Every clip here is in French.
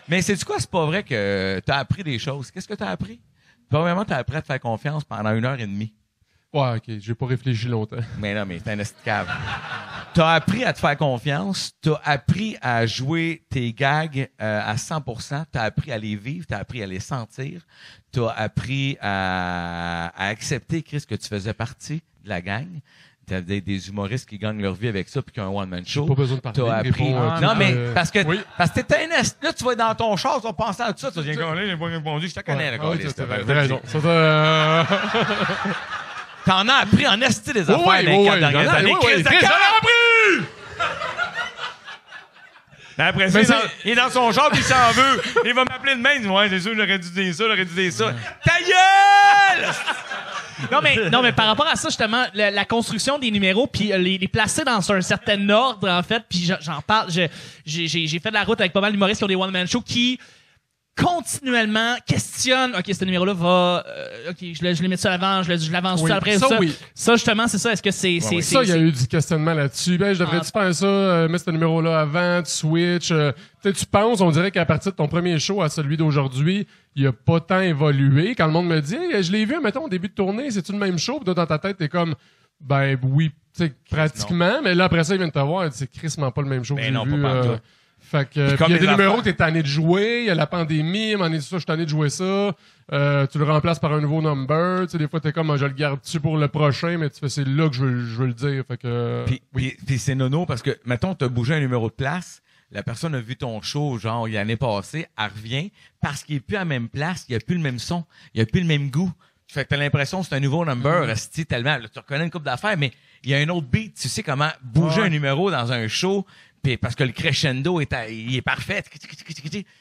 Mais c'est quoi, c'est pas vrai que t'as appris des choses. Qu'est-ce que t'as appris? Premièrement, t'as appris à te faire confiance pendant 1h30. Ouais, OK, j'ai pas réfléchi longtemps. Mais non, mais t'es un esti de cave. T'as appris à te faire confiance, t'as appris à jouer tes gags à 100%, t'as appris à les vivre, t'as appris à les sentir, t'as appris à accepter, Chris, que tu faisais partie de la gang. T'as des humoristes qui gagnent leur vie avec ça puis qui ont un one-man show. Pas besoin de parler. T'as appris. Non, mais parce que t'es un est. Là, tu vas être dans ton char, tu vas penser à tout ça, tu vas dire, là, j'ai pas répondu, je te connais, là, t'as raison. T'en as appris en esti des affaires dans les 4 dernières années. Chris, j'en ai appris! Mais après ça, il est dans son char, puis il s'en veut. Il va m'appeler demain, il dit, ouais, c'est sûr, j'aurais dû dire ça, j'aurais dû dire ça. Ta gueule! Non, mais par rapport à ça, justement, la construction des numéros, puis les placer dans un certain ordre, en fait, puis j'en parle, j'ai fait de la route avec pas mal d'humoristes qui ont des one-man shows qui continuellement questionnent, OK, ce numéro-là va, OK, je les mets ça à l'avant, je l'avance ça après, ça. Oui. Ça, justement, c'est ça. Est-ce que c'est... Ça, il y a eu du questionnement là-dessus. Ben, je devrais-tu faire ça, mettre ce numéro-là avant, tu switches. Peut-être tu penses, on dirait qu'à partir de ton premier show à celui d'aujourd'hui, il a pas tant évolué. Quand le monde me dit, hey, je l'ai vu, mettons, au début de tournée, c'est-tu le même show? Puis toi, dans ta tête, t'es comme, ben oui, tu sais, pratiquement. Mais là, après ça, ils viennent te voir, c'est crissement pas le même show que j'ai vu. Fait que, il y a des numéros que t'es tanné de jouer, il y a la pandémie, je suis tanné de jouer ça, tu le remplaces par un nouveau number, tu sais, des fois t'es comme, je le garde-tu pour le prochain, mais tu fais, c'est là que je veux le dire, fait que... Puis c'est nono, parce que, mettons, t'as bougé un numéro de place, la personne a vu ton show, genre, l'année passée, elle revient, parce qu'il est plus à la même place, il y a plus le même son, il y a plus le même goût. Fait que t'as l'impression que c'est un nouveau number, tellement, là, tu reconnais une couple d'affaires, mais il y a un autre beat, tu sais comment bouger un numéro dans un show, puis parce que le crescendo il est parfait,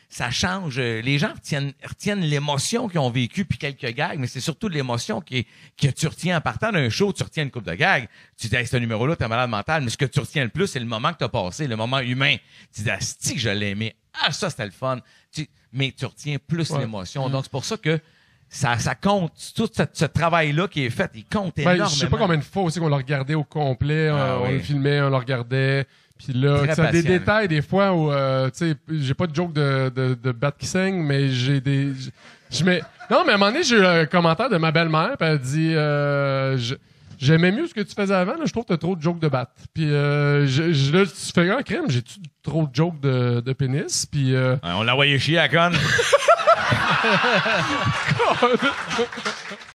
ça change. Les gens retiennent l'émotion qu'ils ont vécue puis quelques gags, mais c'est surtout l'émotion que tu retiens en partant d'un show. Tu retiens une couple de gags. Tu dis, hey, ce numéro-là, t'es malade mental, mais ce que tu retiens le plus, c'est le moment que t'as passé, le moment humain. Tu dis, asti que je l'ai aimé. Ah, ça, c'était le fun. Mais tu retiens plus l'émotion. Donc, c'est pour ça que ça compte. Tout ce travail-là qui est fait, il compte énormément. Je sais pas combien de fois aussi qu'on l'a regardé au complet. On le filmait, on le regardait. Puis là, tu as des détails des fois où, tu sais, j'ai pas de joke de bat qui saigne, mais j'ai des... Non, mais à un moment donné, j'ai eu un commentaire de ma belle-mère, puis elle dit, j'aimais mieux ce que tu faisais avant, là, je trouve que t'as trop de jokes de bat. Puis là, tu fais un crème, j'ai-tu trop de jokes de pénis? Puis... on l'a envoyé chier à conne.